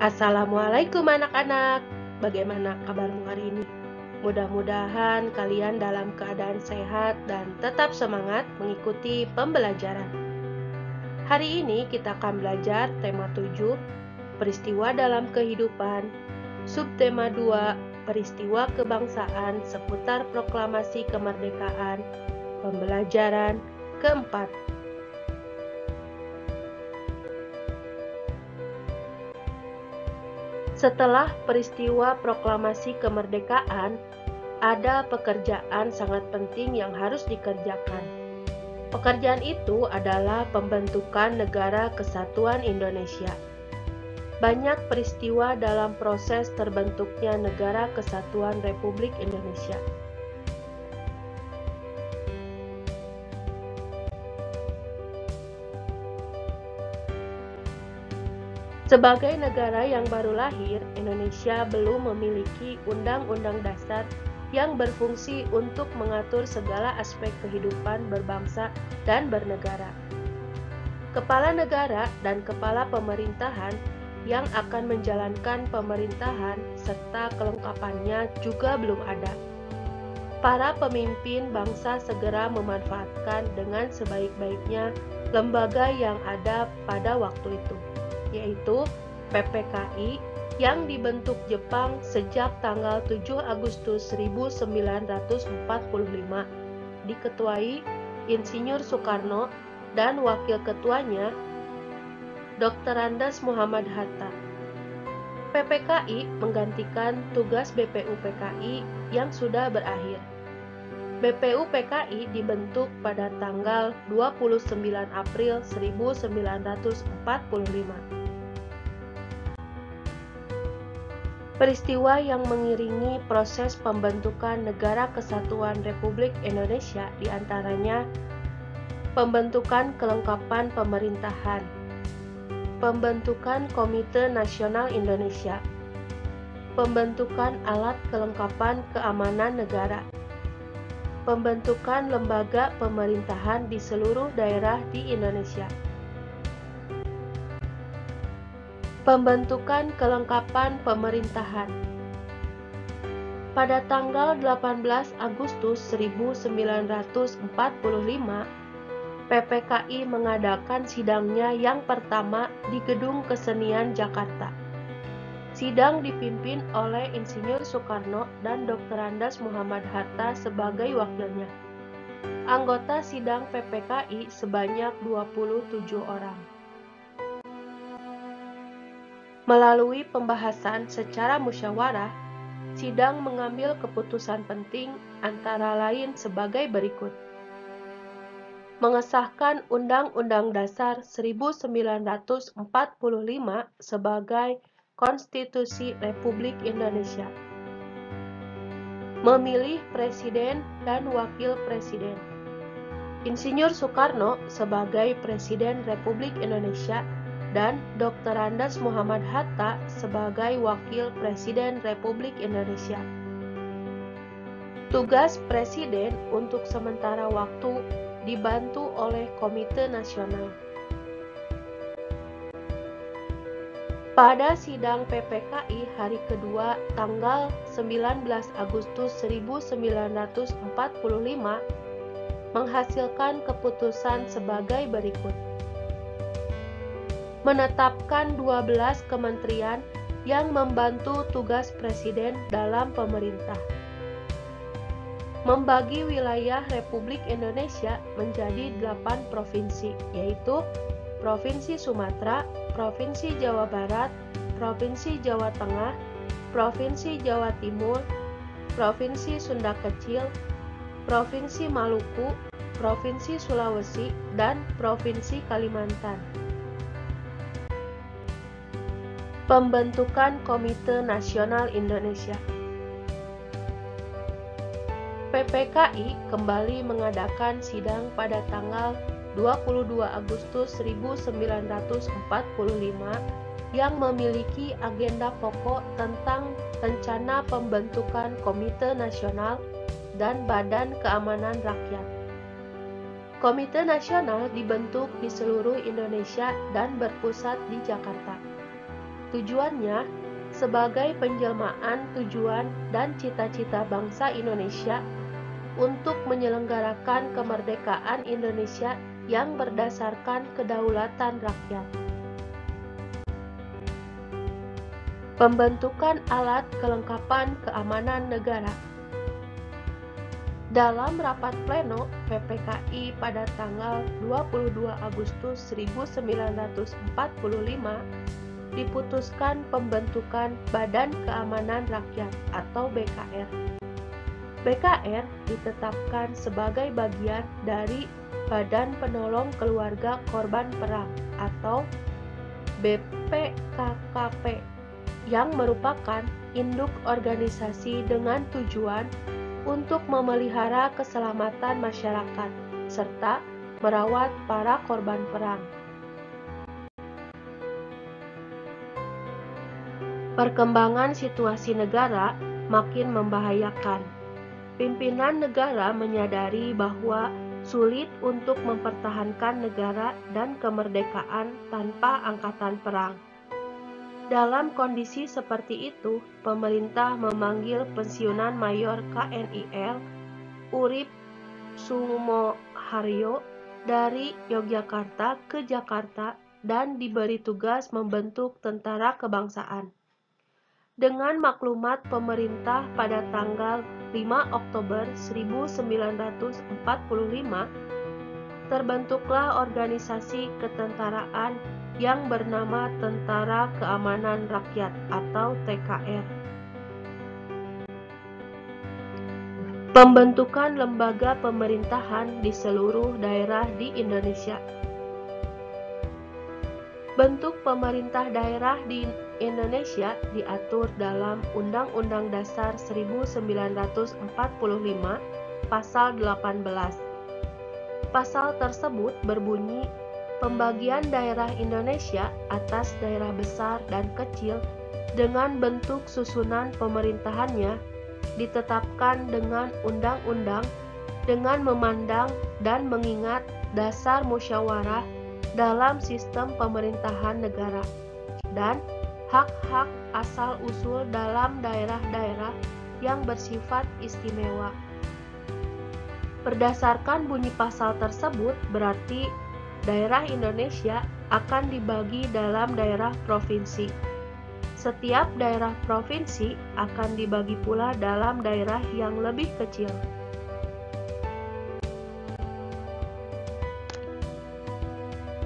Assalamualaikum anak-anak, bagaimana kabarmu hari ini? Mudah-mudahan kalian dalam keadaan sehat dan tetap semangat mengikuti pembelajaran. Hari ini kita akan belajar tema 7, peristiwa dalam kehidupan, subtema 2, peristiwa kebangsaan seputar proklamasi kemerdekaan, pembelajaran keempat. Setelah peristiwa proklamasi kemerdekaan, ada pekerjaan sangat penting yang harus dikerjakan. Pekerjaan itu adalah pembentukan Negara Kesatuan Indonesia. Banyak peristiwa dalam proses terbentuknya Negara Kesatuan Republik Indonesia. Sebagai negara yang baru lahir, Indonesia belum memiliki undang-undang dasar yang berfungsi untuk mengatur segala aspek kehidupan berbangsa dan bernegara. Kepala negara dan kepala pemerintahan yang akan menjalankan pemerintahan serta kelengkapannya juga belum ada. Para pemimpin bangsa segera memanfaatkan dengan sebaik-baiknya lembaga yang ada pada waktu itu, yaitu PPKI yang dibentuk Jepang sejak tanggal 7 Agustus 1945, diketuai Insinyur Soekarno dan wakil ketuanya Dr. Andes Muhammad Hatta. PPKI menggantikan tugas BPUPKI yang sudah berakhir. BPUPKI dibentuk pada tanggal 29 April 1945. Peristiwa yang mengiringi proses pembentukan Negara Kesatuan Republik Indonesia diantaranya pembentukan kelengkapan pemerintahan, pembentukan Komite Nasional Indonesia, pembentukan alat kelengkapan keamanan negara, pembentukan lembaga pemerintahan di seluruh daerah di Indonesia. Pembentukan kelengkapan pemerintahan. Pada tanggal 18 Agustus 1945, PPKI mengadakan sidangnya yang pertama di Gedung Kesenian Jakarta. Sidang dipimpin oleh Insinyur Soekarno dan Dr. Andes Muhammad Hatta sebagai wakilnya. Anggota sidang PPKI sebanyak 27 orang. Melalui pembahasan secara musyawarah, sidang mengambil keputusan penting antara lain sebagai berikut. Mengesahkan Undang-Undang Dasar 1945 sebagai Konstitusi Republik Indonesia. Memilih Presiden dan Wakil Presiden. Insinyur Soekarno sebagai Presiden Republik Indonesia dan Dr. Andes Muhammad Hatta sebagai Wakil Presiden Republik Indonesia. Tugas Presiden untuk sementara waktu dibantu oleh Komite Nasional. Pada sidang PPKI hari kedua tanggal 19 Agustus 1945 menghasilkan keputusan sebagai berikut. Menetapkan 12 kementerian yang membantu tugas Presiden dalam pemerintah. Membagi wilayah Republik Indonesia menjadi 8 provinsi, yaitu Provinsi Sumatera, Provinsi Jawa Barat, Provinsi Jawa Tengah, Provinsi Jawa Timur, Provinsi Sunda Kecil, Provinsi Maluku, Provinsi Sulawesi, dan Provinsi Kalimantan. Pembentukan Komite Nasional Indonesia. PPKI kembali mengadakan sidang pada tanggal 22 Agustus 1945 yang memiliki agenda pokok tentang rencana pembentukan Komite Nasional dan Badan Keamanan Rakyat. Komite Nasional dibentuk di seluruh Indonesia dan berpusat di Jakarta. Tujuannya sebagai penjelmaan tujuan dan cita-cita bangsa Indonesia untuk menyelenggarakan kemerdekaan Indonesia yang berdasarkan kedaulatan rakyat. Pembentukan alat kelengkapan keamanan negara. Dalam rapat pleno PPKI pada tanggal 22 Agustus 1945, diputuskan pembentukan Badan Keamanan Rakyat atau BKR. BKR ditetapkan sebagai bagian dari Badan Penolong Keluarga Korban Perang atau BPKKP yang merupakan induk organisasi dengan tujuan untuk memelihara keselamatan masyarakat serta merawat para korban perang. Perkembangan situasi negara makin membahayakan. Pimpinan negara menyadari bahwa sulit untuk mempertahankan negara dan kemerdekaan tanpa angkatan perang. Dalam kondisi seperti itu, pemerintah memanggil pensiunan Mayor KNIL Urip Sumoharyo dari Yogyakarta ke Jakarta dan diberi tugas membentuk tentara kebangsaan. Dengan maklumat pemerintah pada tanggal 5 Oktober 1945, terbentuklah organisasi ketentaraan yang bernama Tentara Keamanan Rakyat atau TKR. Pembentukan lembaga pemerintahan di seluruh daerah di Indonesia. Bentuk pemerintah daerah di Indonesia diatur dalam Undang-Undang Dasar 1945 Pasal 18. Pasal tersebut berbunyi, pembagian daerah Indonesia atas daerah besar dan kecil dengan bentuk susunan pemerintahannya ditetapkan dengan undang-undang dengan memandang dan mengingat dasar musyawarah dalam sistem pemerintahan negara dan hak-hak asal-usul dalam daerah-daerah yang bersifat istimewa. Berdasarkan bunyi pasal tersebut berarti daerah Indonesia akan dibagi dalam daerah provinsi. Setiap daerah provinsi akan dibagi pula dalam daerah yang lebih kecil.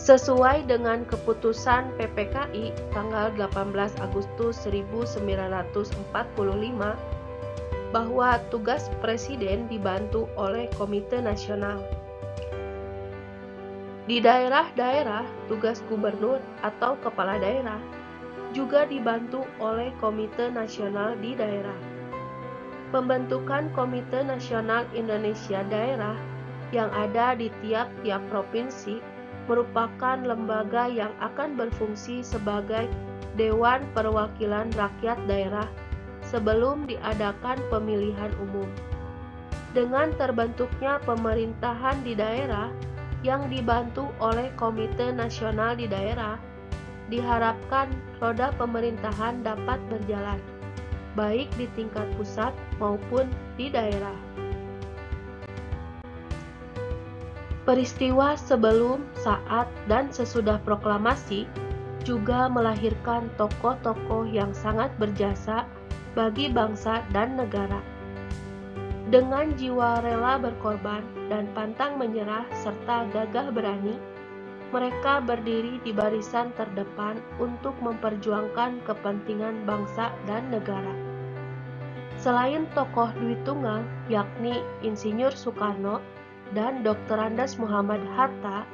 Sesuai dengan keputusan PPKI tanggal 18 Agustus 1945 bahwa tugas Presiden dibantu oleh Komite Nasional. Di daerah-daerah, tugas gubernur atau kepala daerah juga dibantu oleh Komite Nasional di daerah. Pembentukan Komite Nasional Indonesia Daerah yang ada di tiap-tiap provinsi merupakan lembaga yang akan berfungsi sebagai Dewan Perwakilan Rakyat Daerah sebelum diadakan pemilihan umum. Dengan terbentuknya pemerintahan di daerah yang dibantu oleh Komite Nasional di daerah, diharapkan roda pemerintahan dapat berjalan, baik di tingkat pusat maupun di daerah. Peristiwa sebelum, saat, dan sesudah proklamasi juga melahirkan tokoh-tokoh yang sangat berjasa bagi bangsa dan negara. Dengan jiwa rela berkorban dan pantang menyerah serta gagah berani, mereka berdiri di barisan terdepan untuk memperjuangkan kepentingan bangsa dan negara. Selain tokoh Dwi Tunggal, yakni Insinyur Soekarno dan Dr. Andes Muhammad Hatta,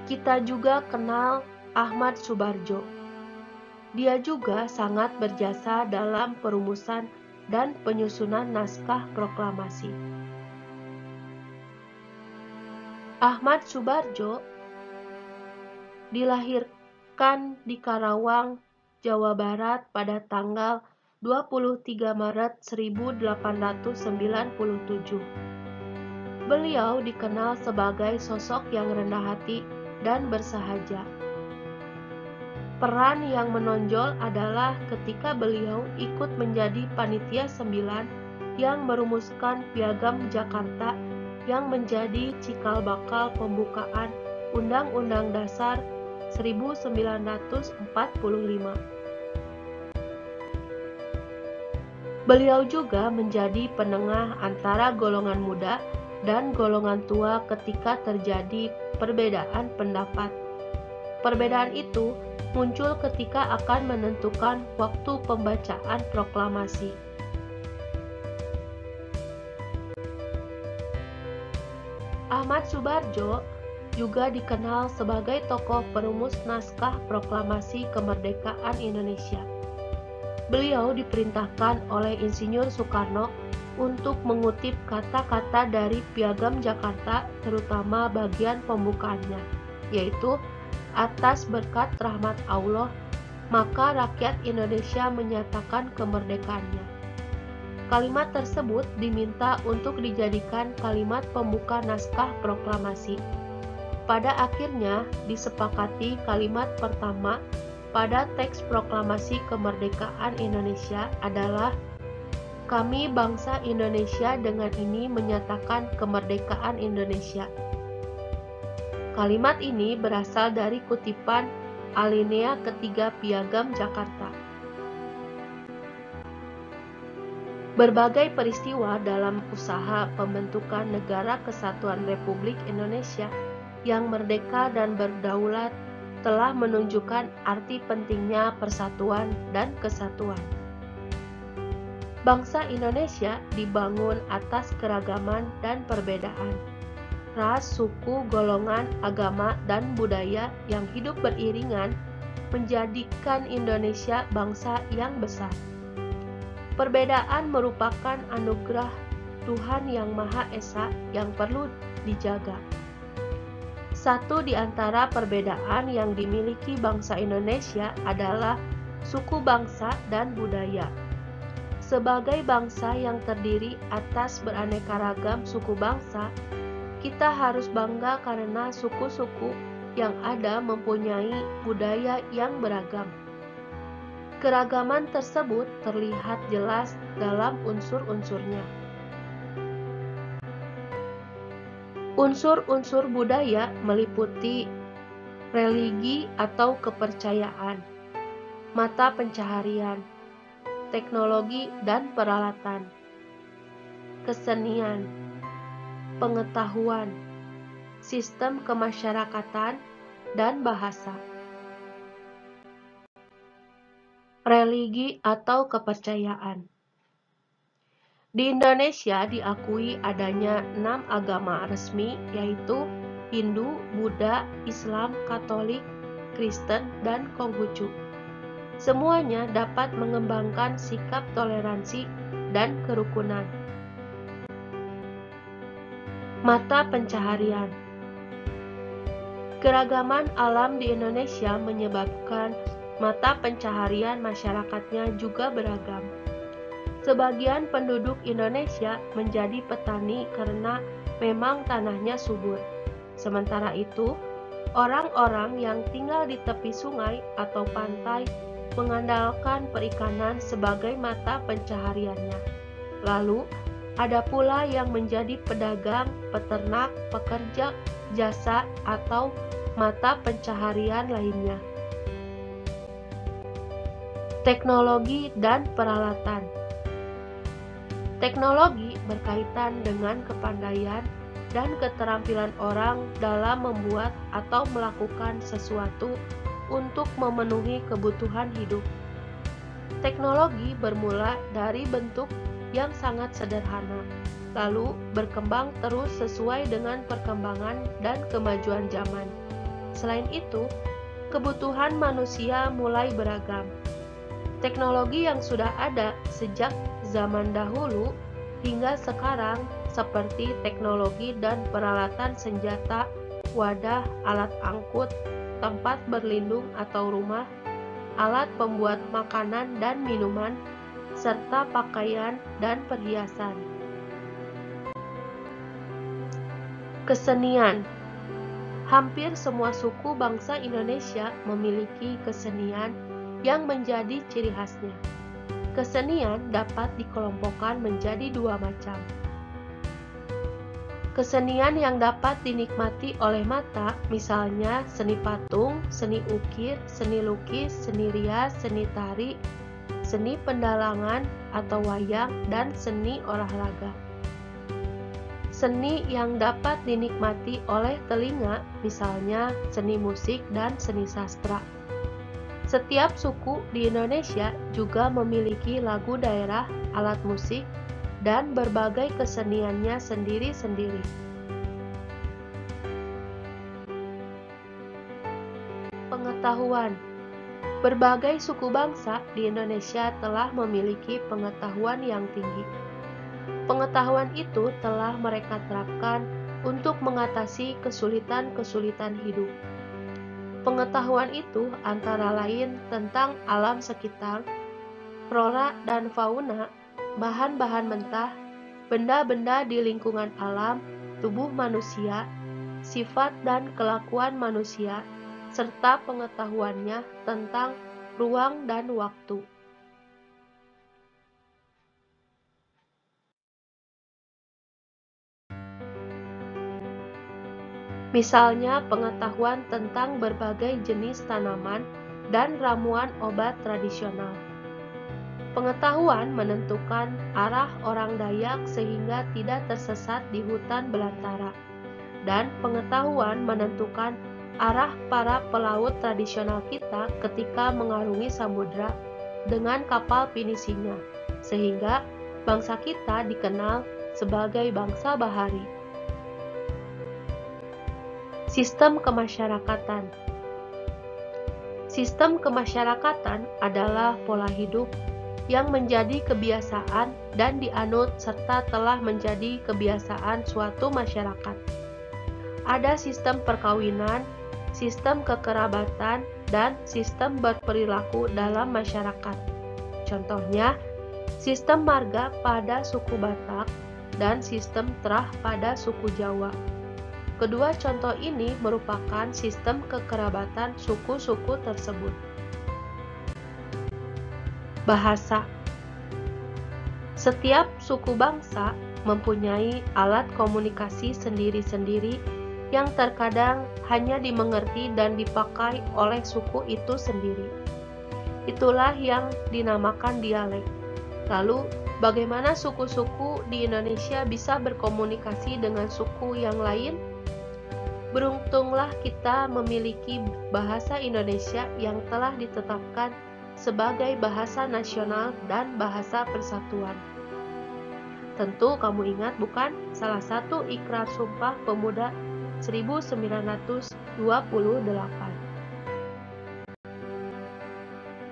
kita juga kenal Ahmad Soebardjo. Dia juga sangat berjasa dalam perumusan dan penyusunan naskah proklamasi. Ahmad Soebardjo dilahirkan di Karawang, Jawa Barat pada tanggal 23 Maret 1897. Beliau dikenal sebagai sosok yang rendah hati dan bersahaja. Peran yang menonjol adalah ketika beliau ikut menjadi panitia 9 yang merumuskan Piagam Jakarta yang menjadi cikal bakal pembukaan Undang-Undang Dasar 1945. Beliau juga menjadi penengah antara golongan muda dan golongan tua ketika terjadi perbedaan pendapat. Perbedaan itu muncul ketika akan menentukan waktu pembacaan proklamasi. Ahmad Subarjo juga dikenal sebagai tokoh perumus naskah proklamasi kemerdekaan Indonesia. Beliau diperintahkan oleh Insinyur Soekarno untuk mengutip kata-kata dari Piagam Jakarta, terutama bagian pembukaannya, yaitu atas berkat rahmat Allah, maka rakyat Indonesia menyatakan kemerdekaannya. Kalimat tersebut diminta untuk dijadikan kalimat pembuka naskah proklamasi. Pada akhirnya disepakati kalimat pertama pada teks proklamasi kemerdekaan Indonesia adalah "Kami bangsa Indonesia dengan ini menyatakan kemerdekaan Indonesia". Kalimat ini berasal dari kutipan alinea ketiga Piagam Jakarta. Berbagai peristiwa dalam usaha pembentukan Negara Kesatuan Republik Indonesia yang merdeka dan berdaulat telah menunjukkan arti pentingnya persatuan dan kesatuan. Bangsa Indonesia dibangun atas keragaman dan perbedaan. Ras, suku, golongan, agama, dan budaya yang hidup beriringan menjadikan Indonesia bangsa yang besar. Perbedaan merupakan anugerah Tuhan Yang Maha Esa yang perlu dijaga. Satu di antara perbedaan yang dimiliki bangsa Indonesia adalah suku bangsa dan budaya. Sebagai bangsa yang terdiri atas beraneka ragam suku bangsa, kita harus bangga karena suku-suku yang ada mempunyai budaya yang beragam. Keragaman tersebut terlihat jelas dalam unsur-unsurnya. Unsur-unsur budaya meliputi religi atau kepercayaan, mata pencaharian, teknologi dan peralatan, kesenian, pengetahuan, sistem kemasyarakatan, dan bahasa. Religi atau kepercayaan. Di Indonesia diakui adanya 6 agama resmi, yaitu Hindu, Buddha, Islam, Katolik, Kristen, dan Konghucu. Semuanya dapat mengembangkan sikap toleransi dan kerukunan. Mata pencaharian. Keragaman alam di Indonesia menyebabkan mata pencaharian masyarakatnya juga beragam. Sebagian penduduk Indonesia menjadi petani karena memang tanahnya subur. Sementara itu, orang-orang yang tinggal di tepi sungai atau pantai mengandalkan perikanan sebagai mata pencahariannya. Lalu, ada pula yang menjadi pedagang, peternak, pekerja jasa, atau mata pencaharian lainnya. Teknologi dan peralatan. Teknologi berkaitan dengan kepandaian dan keterampilan orang dalam membuat atau melakukan sesuatu untuk memenuhi kebutuhan hidup. Teknologi bermula dari bentuk yang sangat sederhana, lalu berkembang terus sesuai dengan perkembangan dan kemajuan zaman. Selain itu, kebutuhan manusia mulai beragam. Teknologi yang sudah ada sejak zaman dahulu hingga sekarang seperti teknologi dan peralatan senjata, wadah, alat angkut, tempat berlindung atau rumah, alat pembuat makanan dan minuman, serta pakaian dan perhiasan. Kesenian. Hampir semua suku bangsa Indonesia memiliki kesenian yang menjadi ciri khasnya. Kesenian dapat dikelompokkan menjadi dua macam. Kesenian yang dapat dinikmati oleh mata, misalnya seni patung, seni ukir, seni lukis, seni rias, seni tari, seni pendalangan atau wayang, dan seni olahraga. Seni yang dapat dinikmati oleh telinga, misalnya seni musik dan seni sastra. Setiap suku di Indonesia juga memiliki lagu daerah, alat musik, dan berbagai keseniannya sendiri-sendiri. Pengetahuan. Berbagai suku bangsa di Indonesia telah memiliki pengetahuan yang tinggi. Pengetahuan itu telah mereka terapkan untuk mengatasi kesulitan-kesulitan hidup. Pengetahuan itu antara lain tentang alam sekitar, flora dan fauna, bahan-bahan mentah, benda-benda di lingkungan alam, tubuh manusia, sifat dan kelakuan manusia, serta pengetahuannya tentang ruang dan waktu. Misalnya pengetahuan tentang berbagai jenis tanaman dan ramuan obat tradisional. Pengetahuan menentukan arah orang Dayak sehingga tidak tersesat di hutan belantara. Dan pengetahuan menentukan arah para pelaut tradisional kita ketika mengarungi samudra dengan kapal pinisinya, sehingga bangsa kita dikenal sebagai bangsa bahari. Sistem kemasyarakatan. Sistem kemasyarakatan adalah pola hidup yang menjadi kebiasaan dan dianut serta telah menjadi kebiasaan suatu masyarakat. Ada sistem perkawinan, sistem kekerabatan, dan sistem berperilaku dalam masyarakat. Contohnya, sistem marga pada suku Batak dan sistem terah pada suku Jawa. Kedua contoh ini merupakan sistem kekerabatan suku-suku tersebut. Bahasa. Setiap suku bangsa mempunyai alat komunikasi sendiri-sendiri yang terkadang hanya dimengerti dan dipakai oleh suku itu sendiri. Itulah yang dinamakan dialek. Lalu, bagaimana suku-suku di Indonesia bisa berkomunikasi dengan suku yang lain? Beruntunglah kita memiliki bahasa Indonesia yang telah ditetapkan sebagai bahasa nasional dan bahasa persatuan. Tentu kamu ingat bukan? Salah satu Ikrar Sumpah Pemuda 1928.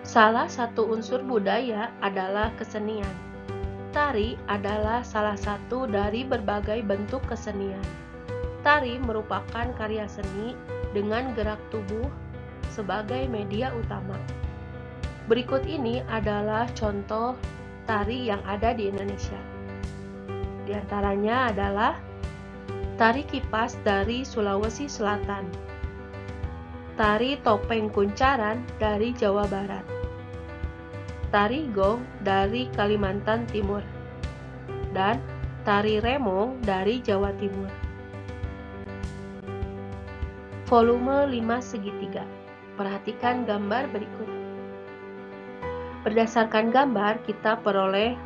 Salah satu unsur budaya adalah kesenian. Tari adalah salah satu dari berbagai bentuk kesenian. Tari merupakan karya seni dengan gerak tubuh sebagai media utama. Berikut ini adalah contoh tari yang ada di Indonesia. Di antaranya adalah tari kipas dari Sulawesi Selatan, tari topeng kuncaran dari Jawa Barat, tari gong dari Kalimantan Timur, dan tari remong dari Jawa Timur. Volume 5 segitiga. Perhatikan gambar berikut. Berdasarkan gambar, kita peroleh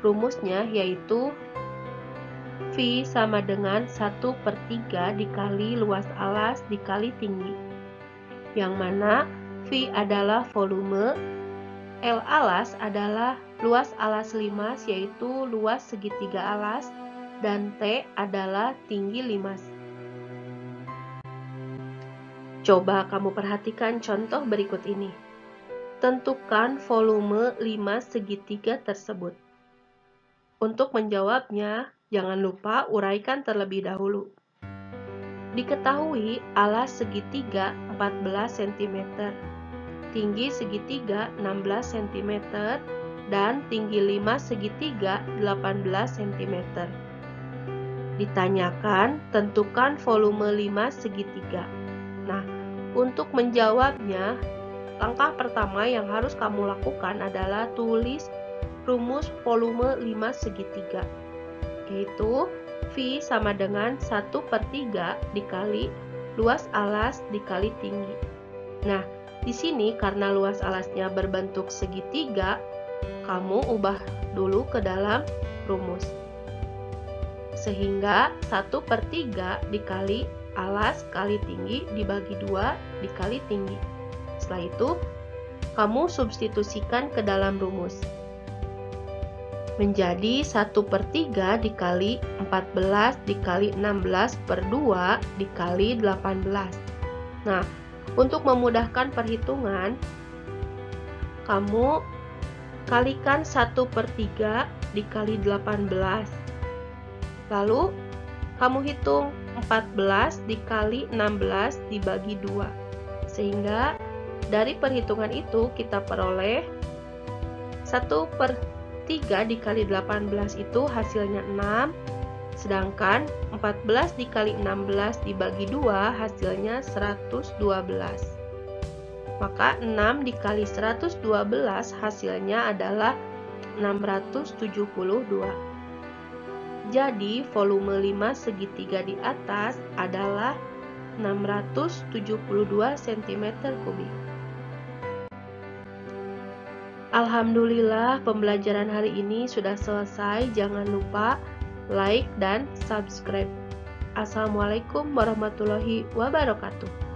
rumusnya, yaitu V sama dengan 1/3 dikali luas alas dikali tinggi, yang mana V adalah volume, L alas adalah luas alas limas, yaitu luas segitiga alas, dan T adalah tinggi limas. Coba kamu perhatikan contoh berikut ini. Tentukan volume 5 segitiga tersebut. Untuk menjawabnya, jangan lupa uraikan terlebih dahulu. Diketahui alas segitiga 14 cm, tinggi segitiga 16 cm, dan tinggi limas segitiga 18 cm. Ditanyakan, tentukan volume 5 segitiga. Nah, untuk menjawabnya, langkah pertama yang harus kamu lakukan adalah tulis rumus volume 5 segitiga, yaitu V sama dengan 1/3 dikali luas alas dikali tinggi. Nah, di sini karena luas alasnya berbentuk segitiga, kamu ubah dulu ke dalam rumus. Sehingga 1/3 dikali alas kali tinggi dibagi 2 dikali tinggi. Setelah itu, kamu substitusikan ke dalam rumus. Menjadi 1/3 dikali 14 dikali 16/2 dikali 18. Nah, untuk memudahkan perhitungan, kamu kalikan 1/3 dikali 18. Lalu, kamu hitung 14 dikali 16 dibagi 2. Sehingga, dari perhitungan itu kita peroleh 1/3 dikali 18 itu hasilnya 6, sedangkan 14 dikali 16 dibagi 2 hasilnya 112. Maka 6 dikali 112 hasilnya adalah 672. Jadi volume 5 segitiga di atas adalah 672 cm3. Alhamdulillah, pembelajaran hari ini sudah selesai. Jangan lupa like dan subscribe. Assalamualaikum warahmatullahi wabarakatuh.